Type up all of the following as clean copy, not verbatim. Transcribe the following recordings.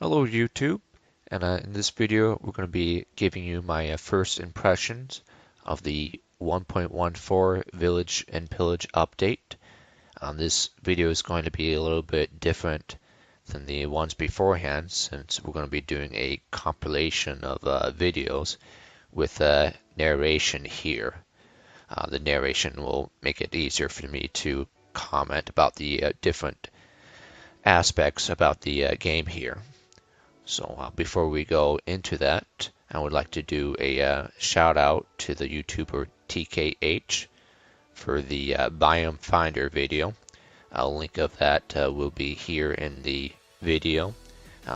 Hello YouTube, and in this video we're going to be giving you my first impressions of the 1.14 Village and Pillage update. This video is going to be a little bit different than the ones beforehand since we're going to be doing a compilation of videos with narration here. The narration will make it easier for me to comment about the different aspects about the game here. So before we go into that, I would like to do a shout out to the YouTuber TKH for the Biome Finder video. A link of that will be here in the video.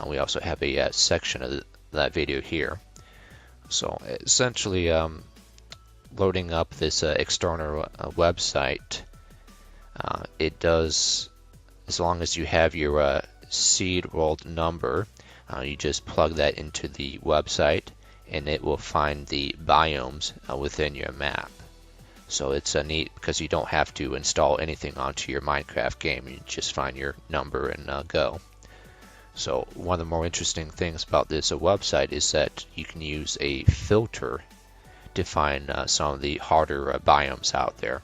We also have a section of that video here. So essentially loading up this external website, it does, as long as you have your seed world number, you just plug that into the website and it will find the biomes within your map. So it's neat because you don't have to install anything onto your Minecraft game. You just find your number and go. So one of the more interesting things about this website is that you can use a filter to find some of the harder biomes out there.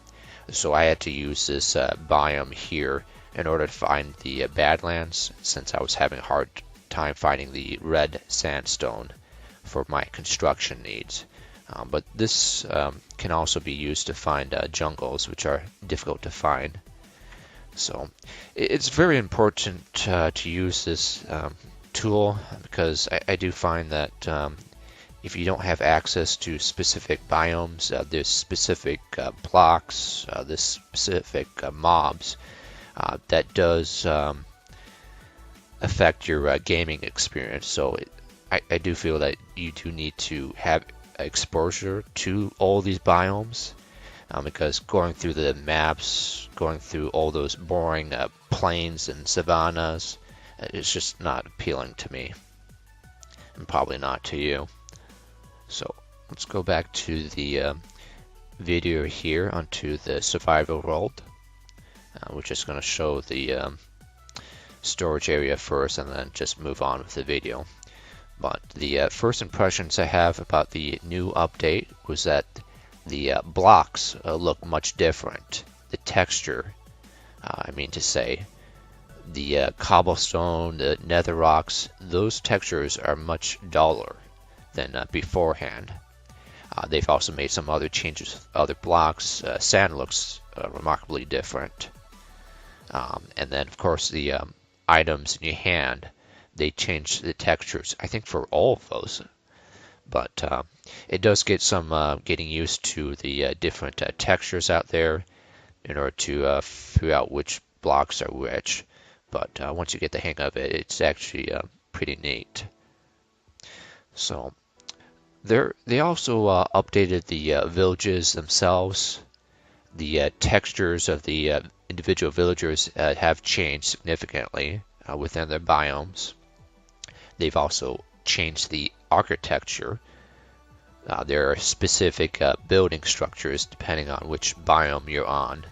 So I had to use this biome here in order to find the Badlands since I was having a hard time finding the red sandstone for my construction needs. But this can also be used to find jungles, which are difficult to find. So it's very important to use this tool because I do find that if you don't have access to specific biomes, there's specific blocks, there's specific mobs that does affect your gaming experience. So I do feel that you do need to have exposure to all these biomes because going through the maps, going through all those boring plains and savannas, it's just not appealing to me, and probably not to you. So let's go back to the video here onto the survival world. We're just going to show the storage area first and then just move on with the video. But the first impressions I have about the new update was that the blocks look much different. The texture, I mean to say, the cobblestone, the nether rocks, those textures are much duller than beforehand. They've also made some other changes with other blocks. Sand looks remarkably different. And then of course the items in your hand, they change the textures, I think, for all of those. But it does get some getting used to the different textures out there in order to figure out which blocks are which. But once you get the hang of it, it's actually pretty neat. So they also updated the villages themselves. The textures of the individual villagers have changed significantly within their biomes. They've also changed the architecture. There are specific building structures depending on which biome you're on.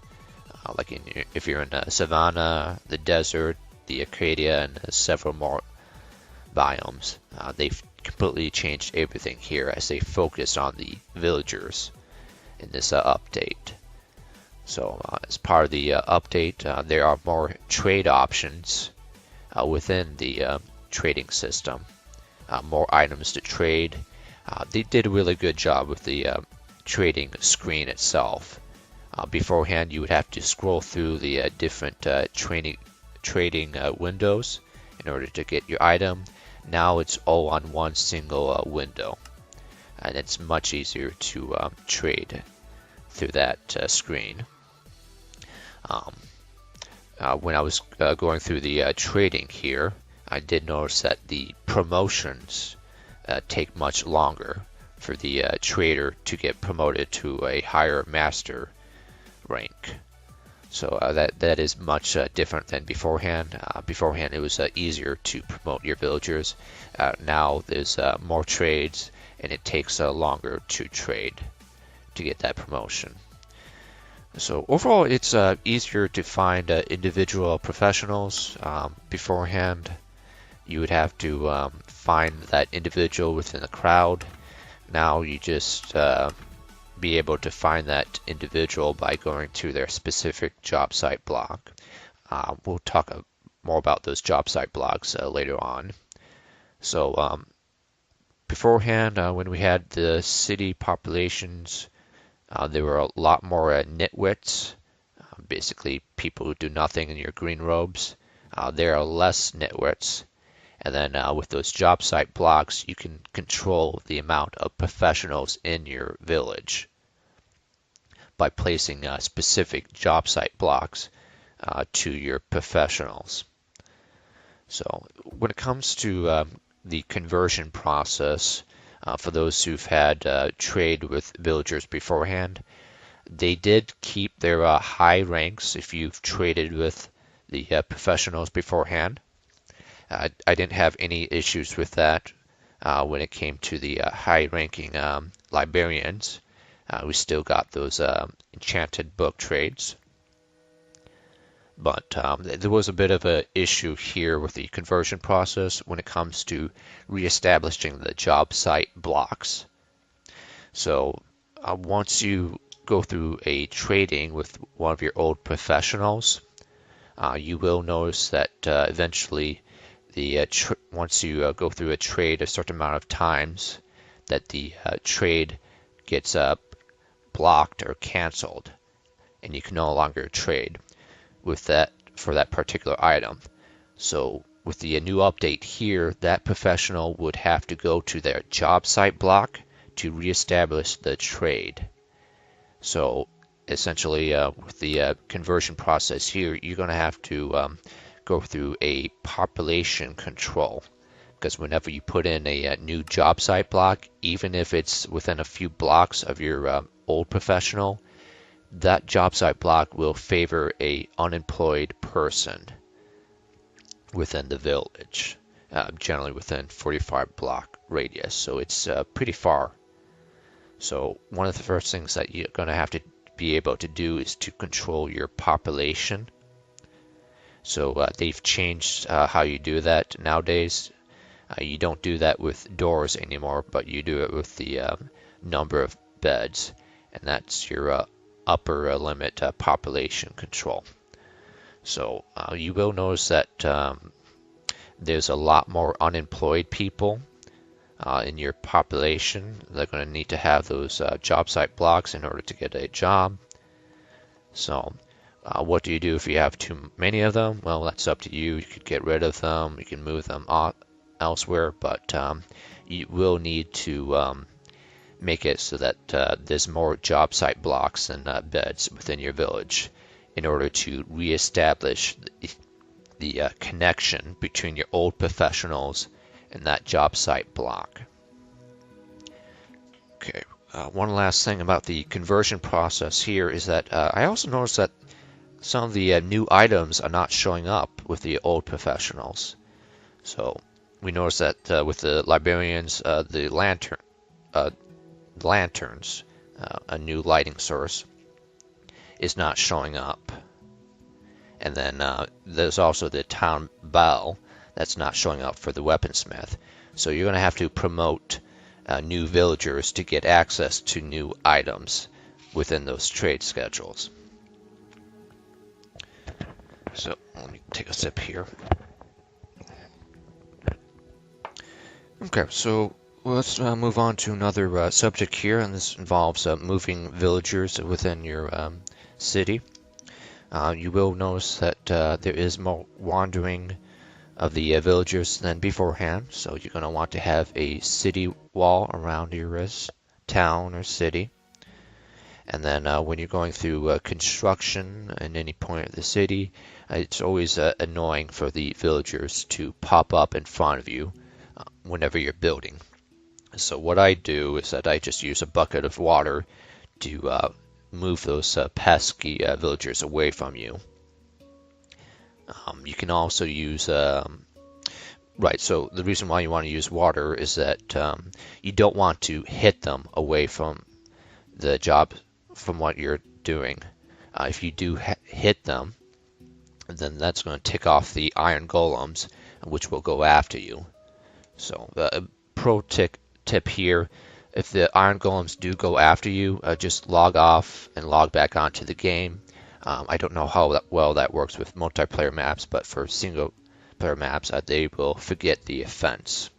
Like if you're in the savanna, the desert, the Acadia, and several more biomes. They've completely changed everything here as they focus on the villagers in this update. So as part of the update, there are more trade options within the trading system. More items to trade. They did a really good job with the trading screen itself. Beforehand, you would have to scroll through the different trading windows in order to get your item. Now it's all on one single window, and it's much easier to trade through that screen. When I was going through the trading here, I did notice that the promotions take much longer for the trader to get promoted to a higher master rank. So that is much different than beforehand. Beforehand, it was easier to promote your villagers. Now there's more trades, and it takes longer to trade to get that promotion. So overall, it's easier to find individual professionals beforehand. you would have to find that individual within the crowd. Now you just be able to find that individual by going to their specific job site block. We'll talk more about those job site blocks later on. So beforehand, when we had the city populations, there were a lot more nitwits, basically people who do nothing in your green robes. There are less nitwits. And then with those job site blocks, you can control the amount of professionals in your village by placing specific job site blocks to your professionals. So when it comes to the conversion process, for those who've had trade with villagers beforehand, they did keep their high ranks if you've traded with the professionals beforehand. I didn't have any issues with that when it came to the high-ranking librarians. We still got those enchanted book trades. But there was a bit of an issue here with the conversion process when it comes to reestablishing the job site blocks. So once you go through a trading with one of your old professionals, you will notice that eventually once you go through a trade a certain amount of times, that the trade gets blocked or canceled, and you can no longer trade with that for that particular item. So with the new update here, that professional would have to go to their job site block to reestablish the trade. So essentially, with the conversion process here, you're going to have to go through a population control, because whenever you put in a new job site block, even if it's within a few blocks of your old professional, that job site block will favor a unemployed person within the village, generally within 45 block radius. So it's pretty far. So one of the first things that you're going to have to be able to do is to control your population. So they've changed how you do that nowadays. You don't do that with doors anymore, but you do it with the number of beds, and that's your upper limit population control. So you will notice that there's a lot more unemployed people in your population. They're going to need to have those job site blocks in order to get a job. So what do you do if you have too many of them? Well, that's up to you. You could get rid of them. You can move them elsewhere, but you will need to make it so that there's more job site blocks than beds within your village in order to reestablish the connection between your old professionals and that job site block. Okay, one last thing about the conversion process here is that I also noticed that some of the new items are not showing up with the old professionals. So we noticed that with the librarians, the lanterns, a new lighting source, is not showing up. And then there's also the town bell that's not showing up for the weaponsmith. So you're going to have to promote new villagers to get access to new items within those trade schedules. So let me take a sip here. Okay, so let's move on to another subject here, and this involves moving villagers within your city. You will notice that there is more wandering of the villagers than beforehand, so you're going to want to have a city wall around your town or city. And then when you're going through construction in any point of the city, it's always annoying for the villagers to pop up in front of you whenever you're building. So what I do is that I just use a bucket of water to move those pesky villagers away from you. You can also use right, so the reason why you want to use water is that you don't want to hit them away from the job, from what you're doing. If you do hit them, then that's going to tick off the iron golems which will go after you. So the tip here, if the iron golems do go after you, just log off and log back onto the game. I don't know how well that works with multiplayer maps, but for single player maps, they will forget the offense.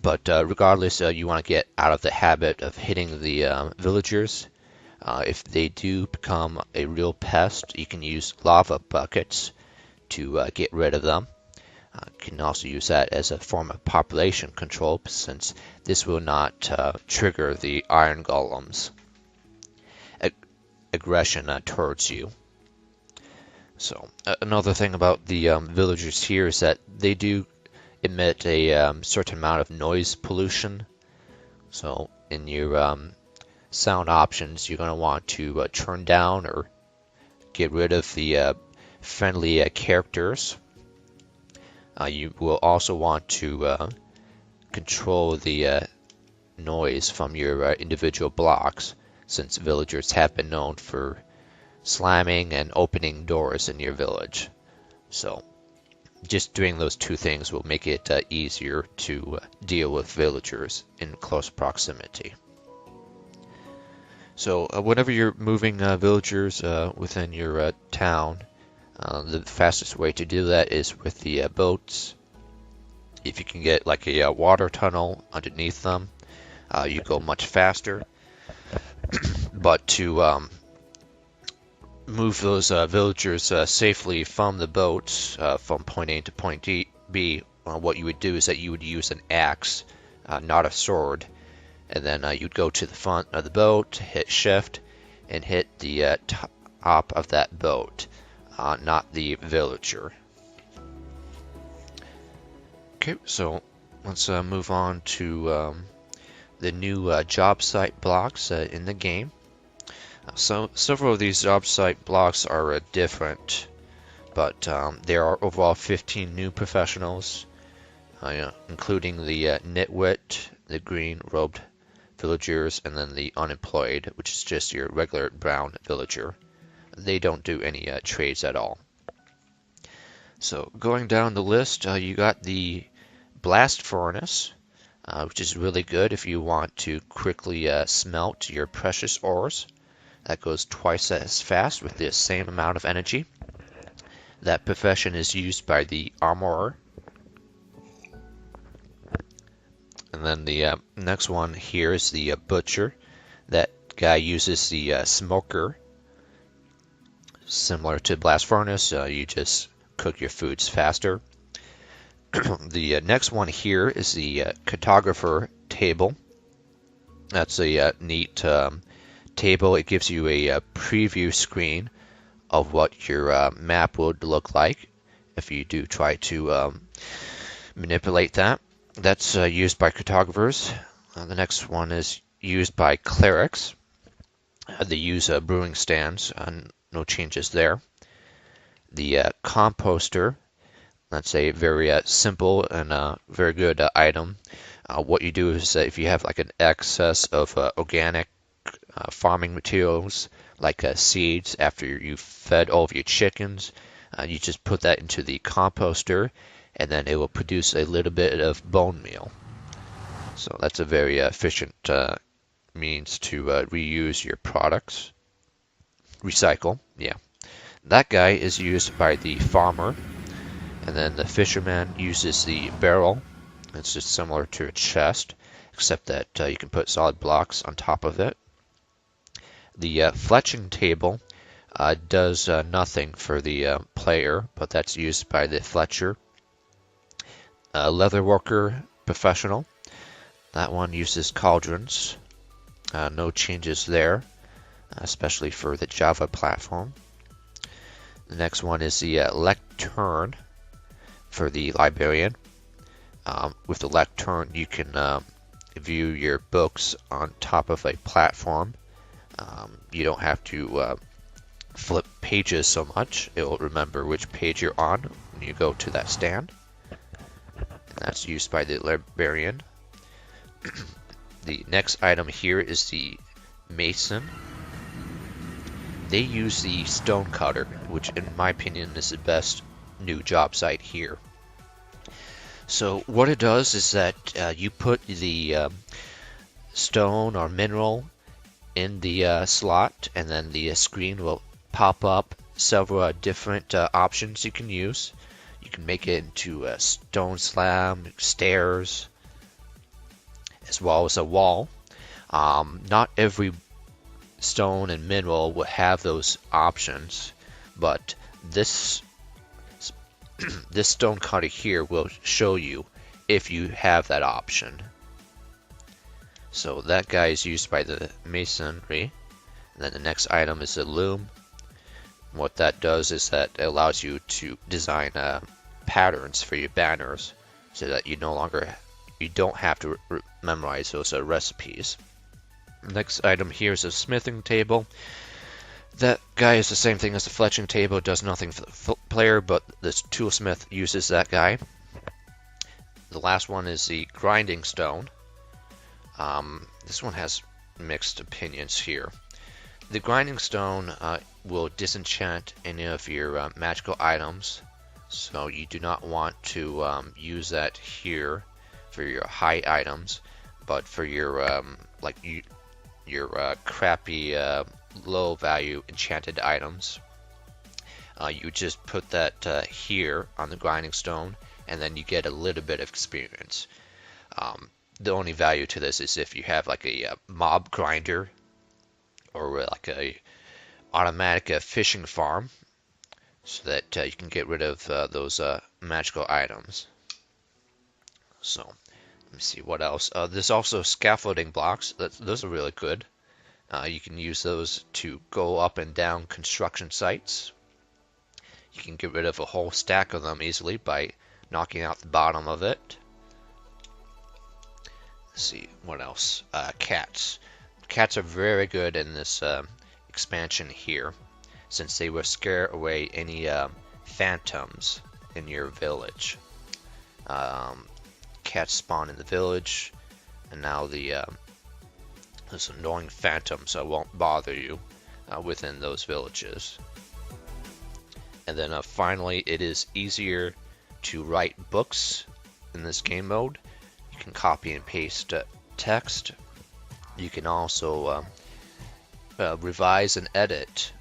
But regardless, you want to get out of the habit of hitting the villagers. If they do become a real pest, you can use lava buckets to get rid of them. You can also use that as a form of population control, since this will not trigger the iron golems' aggression towards you. So another thing about the villagers here is that they do emit a certain amount of noise pollution. So in your sound options, you're going to want to turn down or get rid of the friendly characters. You will also want to control the noise from your individual blocks, since villagers have been known for slamming and opening doors in your village. So just doing those two things will make it easier to deal with villagers in close proximity. So whenever you're moving villagers within your town, the fastest way to do that is with the boats. If you can get like a water tunnel underneath them, you go much faster. But to move those villagers safely from the boats, from point A to point B, what you would do is that you would use an axe, not a sword. And then you'd go to the front of the boat, hit shift, and hit the top of that boat, not the villager. Okay, so let's move on to the new job site blocks in the game. So several of these job site blocks are different, but there are overall 15 new professionals, including the nitwit, the green-robed villagers, and then the unemployed, which is just your regular brown villager. They don't do any trades at all. So going down the list, you got the blast furnace, which is really good if you want to quickly smelt your precious ores. That goes twice as fast with the same amount of energy. That profession is used by the armorer. And then the next one here is the butcher. That guy uses the smoker. Similar to blast furnace, you just cook your foods faster. The next one here is the cartographer table. That's a neat table. It gives you a preview screen of what your map would look like if you do try to manipulate that. That's used by cartographers. The next one is used by clerics. They use brewing stands, no changes there. The composter, that's a very simple and very good item. What you do is if you have like an excess of organic farming materials, like seeds, after you've fed all of your chickens, you just put that into the composter, and then it will produce a little bit of bone meal. So that's a very efficient means to reuse your products. Recycle, yeah. That guy is used by the farmer, and then the fisherman uses the barrel. It's just similar to a chest, except that you can put solid blocks on top of it. The fletching table does nothing for the player, but that's used by the fletcher. Leatherworker professional, that one uses cauldrons. No changes there, especially for the Java platform. The next one is the lectern for the librarian. With the lectern, you can view your books on top of a platform. You don't have to flip pages so much. It will remember which page you're on when you go to that stand. And that's used by the librarian. The next item here is the mason. They use the stone cutter, which in my opinion is the best new job site here. So what it does is that you put the stone or mineral in the slot, and then the screen will pop up several different options you can use. You can make it into a stone slab, stairs, as well as a wall. Not every stone and mineral will have those options, but this this stone cutter here will show you if you have that option. So that guy is used by the masonry. And then the next item is the loom. What that does is that it allows you to design patterns for your banners, so that you don't have to memorize those recipes. Next item here is a smithing table. That guy is the same thing as the fletching table. It does nothing for the player, but the toolsmith uses that guy. The last one is the grinding stone. This one has mixed opinions here. The grinding stone will disenchant any of your magical items, so you do not want to use that here for your high items, but for your crappy low value enchanted items, you just put that here on the grinding stone, and then you get a little bit of experience. The only value to this is if you have like a mob grinder, or like a automatic fishing farm, so that you can get rid of those magical items. So let me see what else. There's also scaffolding blocks. Those are really good. You can use those to go up and down construction sites. You can get rid of a whole stack of them easily by knocking out the bottom of it. Let's see what else. Cats. Cats are very good in this expansion here, since they will scare away any phantoms in your village. Cats spawn in the village, and now those annoying phantoms won't bother you within those villages. And then finally, it is easier to write books in this game mode. You can copy and paste text. You can also revise and edit.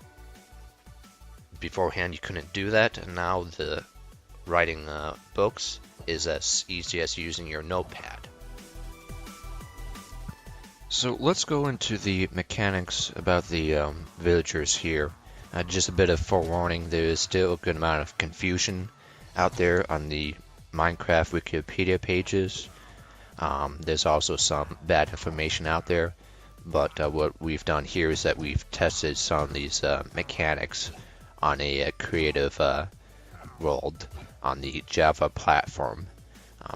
Beforehand you couldn't do that, and now the writing books is as easy as using your notepad. So let's go into the mechanics about the villagers here. Just a bit of forewarning, there is still a good amount of confusion out there on the Minecraft Wikipedia pages. There's also some bad information out there, but what we've done here is that we've tested some of these mechanics on a creative world on the Java platform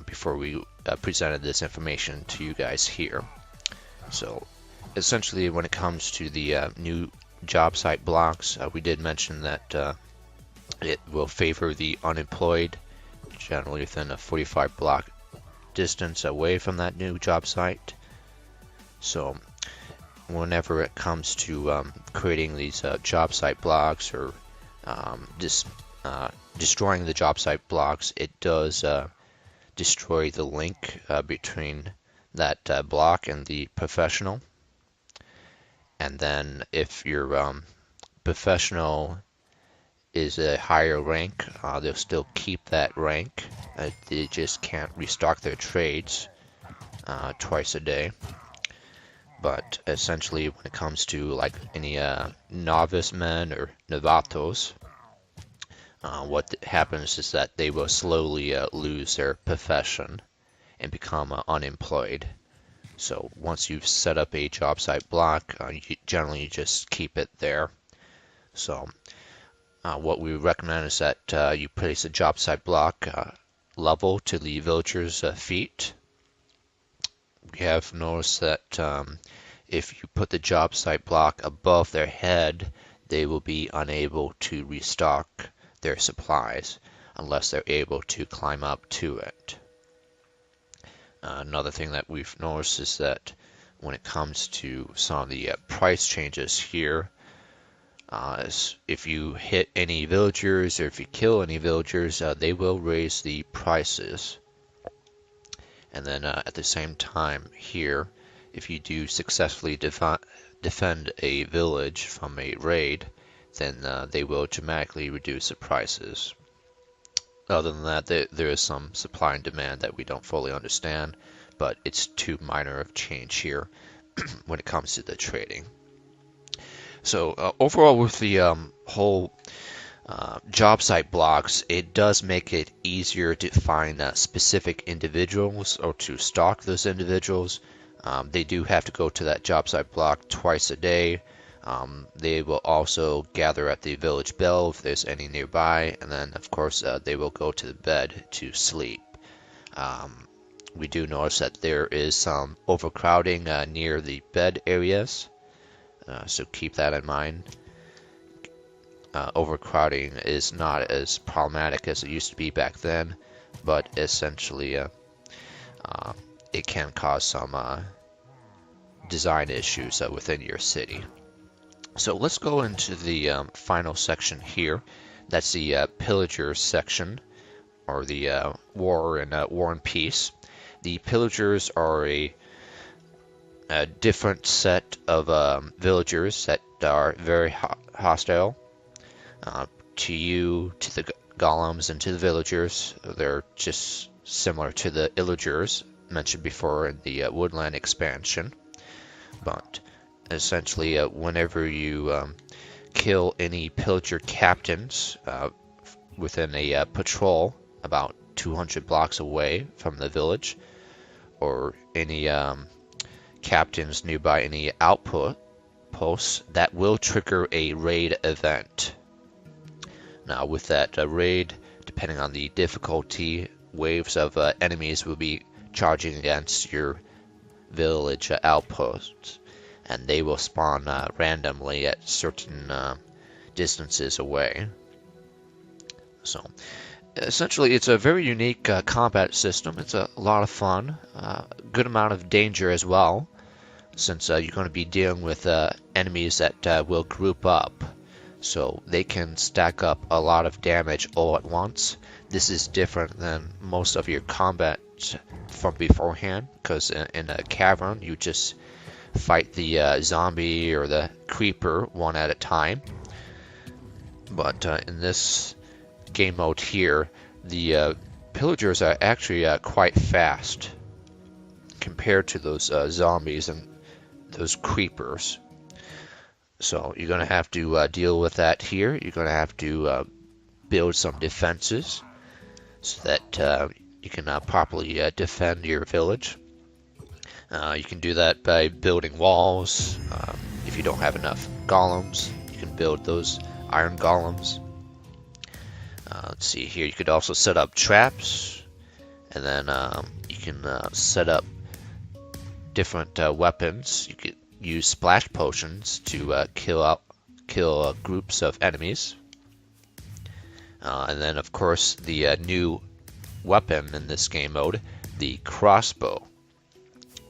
before we presented this information to you guys here. So essentially, when it comes to the new job site blocks, we did mention that it will favor the unemployed, generally within a 45 block distance away from that new job site. So whenever it comes to creating these job site blocks, or destroying the job site blocks, it does destroy the link between that block and the professional. And then if your professional is a higher rank, they'll still keep that rank. They just can't restock their trades twice a day. But essentially, when it comes to like any novice men or novatos, what happens is that they will slowly lose their profession and become unemployed. So once you've set up a job site block, you generally just keep it there. So what we recommend is that you place a job site block level to the villagers' feet. We have noticed that if you put the job site block above their head, they will be unable to restock their supplies unless they're able to climb up to it. Another thing that we've noticed is that when it comes to some of the price changes here, If you hit any villagers or if you kill any villagers, they will raise the prices. And then at the same time here, if you do successfully defend a village from a raid, then they will dramatically reduce the prices. Other than that, there is some supply and demand that we don't fully understand, but it's too minor of change here when it comes to the trading. So overall, with the whole job site blocks, it does make it easier to find specific individuals or to stalk those individuals. They do have to go to that job site block twice a day. They will also gather at the village bell if there's any nearby, and then of course they will go to the bed to sleep. We do notice that there is some overcrowding near the bed areas, so keep that in mind. Overcrowding is not as problematic as it used to be back then, but essentially it can cause some design issues within your city. So let's go into the final section here. That's the Pillagers section, or the War and Peace. The Pillagers are a different set of villagers that are very hostile to you, to the golems, and to the villagers. They're just similar to the Illagers mentioned before in the Woodland expansion. But essentially, whenever you kill any pillager captains within a patrol about 200 blocks away from the village, or any captains nearby any outposts, that will trigger a raid event. Now, with that raid, depending on the difficulty, waves of enemies will be charging against your village outposts, and they will spawn randomly at certain distances away. So, essentially, it's a very unique combat system. It's a lot of fun, good amount of danger as well, since you're going to be dealing with enemies that will group up. So they can stack up a lot of damage all at once. This is different than most of your combat from beforehand, because in a cavern you just fight the zombie or the creeper one at a time. But in this game mode here, the pillagers are actually quite fast compared to those zombies and those creepers. So you're going to have to deal with that here. You're going to have to build some defenses so that you can properly defend your village. You can do that by building walls. If you don't have enough golems, you can build those iron golems. Let's see here. You could also set up traps, and then you can set up different weapons. You could use splash potions to kill groups of enemies. And then, of course, the new weapon in this game mode, the crossbow.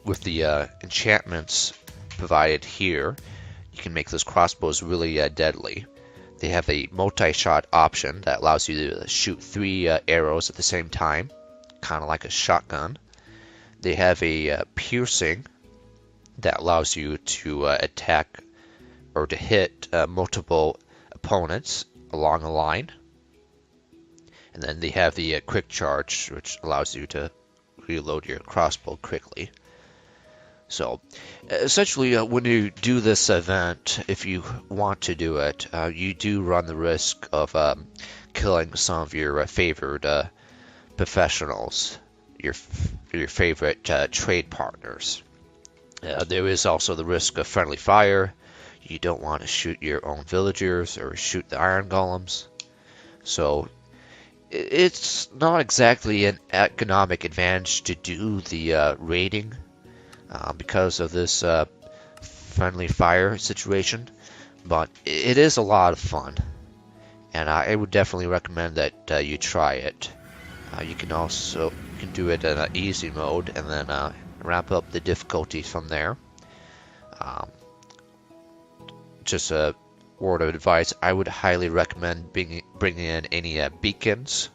With the enchantments provided here, you can make those crossbows really deadly. They have a multi-shot option that allows you to shoot 3 arrows at the same time, kind of like a shotgun. They have a piercing that allows you to attack or to hit multiple opponents along a line. And then they have the quick charge, which allows you to reload your crossbow quickly. So essentially, when you do this event, if you want to do it, you do run the risk of killing some of your favored professionals, your favorite trade partners. There is also the risk of friendly fire. You don't want to shoot your own villagers or shoot the iron golems. So it's not exactly an economic advantage to do the raiding because of this friendly fire situation, but it is a lot of fun, and I would definitely recommend that you try it. You can do it in an easy mode, and then ramp up the difficulty from there. Just word of advice, I would highly recommend bringing in any beacons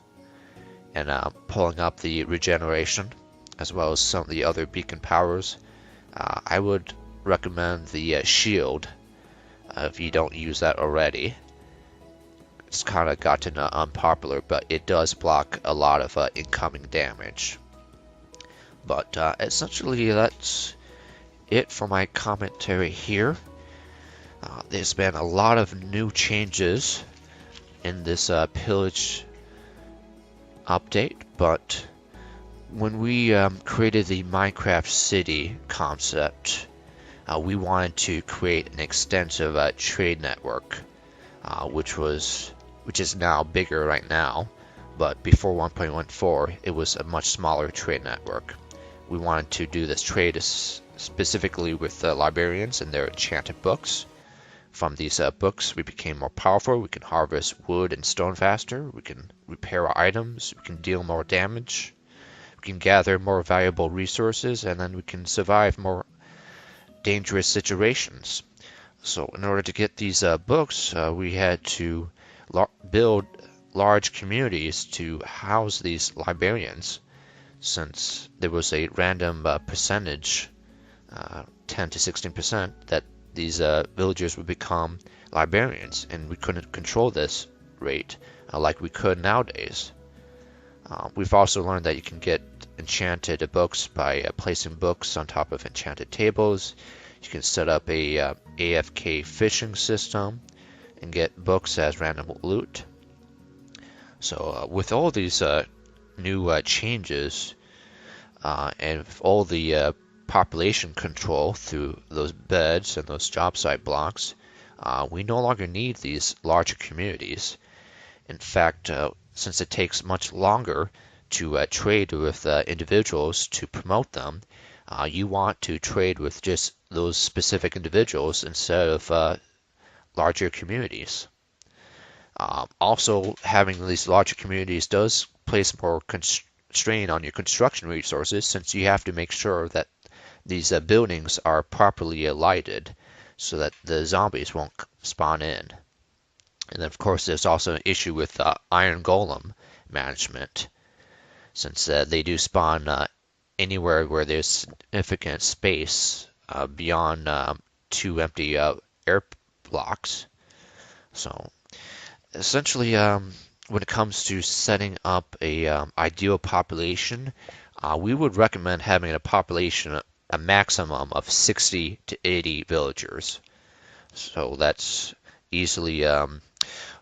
and pulling up the regeneration, as well as some of the other beacon powers. I would recommend the shield if you don't use that already. It's kind of gotten unpopular, but it does block a lot of incoming damage. But essentially, that's it for my commentary here. There's been a lot of new changes in this pillage update, but when we created the Minecraft city concept, we wanted to create an extensive trade network, which is now bigger right now, but before 1.14 it was a much smaller trade network. We wanted to do this trade specifically with librarians and their enchanted books. From these books, we became more powerful. We can harvest wood and stone faster. We can repair our items. We can deal more damage. We can gather more valuable resources, and then we can survive more dangerous situations. So in order to get these books, we had to build large communities to house these librarians, since there was a random percentage, 10 to 16%, that these villagers would become librarians, and we couldn't control this rate like we could nowadays. We've also learned that you can get enchanted books by placing books on top of enchanted tables. You can set up a AFK fishing system and get books as random loot. So with all these new changes and all the population control through those beds and those job site blocks, we no longer need these larger communities. In fact, since it takes much longer to trade with individuals to promote them, you want to trade with just those specific individuals instead of larger communities. Also, having these larger communities does place more strain on your construction resources, since you have to make sure that these buildings are properly lighted so that the zombies won't spawn in. And then, of course, there's also an issue with iron golem management, since they do spawn anywhere where there's significant space beyond 2 empty air blocks. So essentially, when it comes to setting up a ideal population, we would recommend having a maximum of 60 to 80 villagers. So that's easily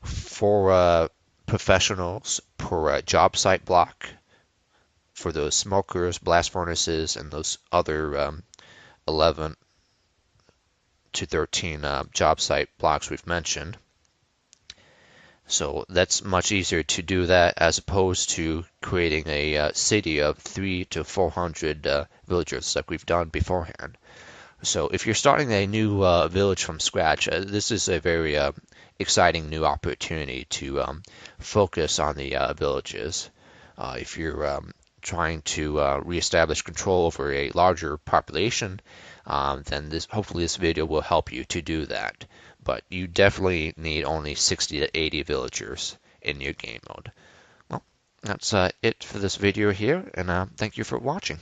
4 professionals per job site block for those smokers, blast furnaces, and those other 11 to 13 job site blocks we've mentioned. So that's much easier to do that as opposed to creating a city of 300 to 400 villagers like we've done beforehand. So if you're starting a new village from scratch, this is a very exciting new opportunity to focus on the villages. If you're trying to reestablish control over a larger population, then hopefully this video will help you to do that. But you definitely need only 60 to 80 villagers in your game mode. Well, that's it for this video here, and thank you for watching.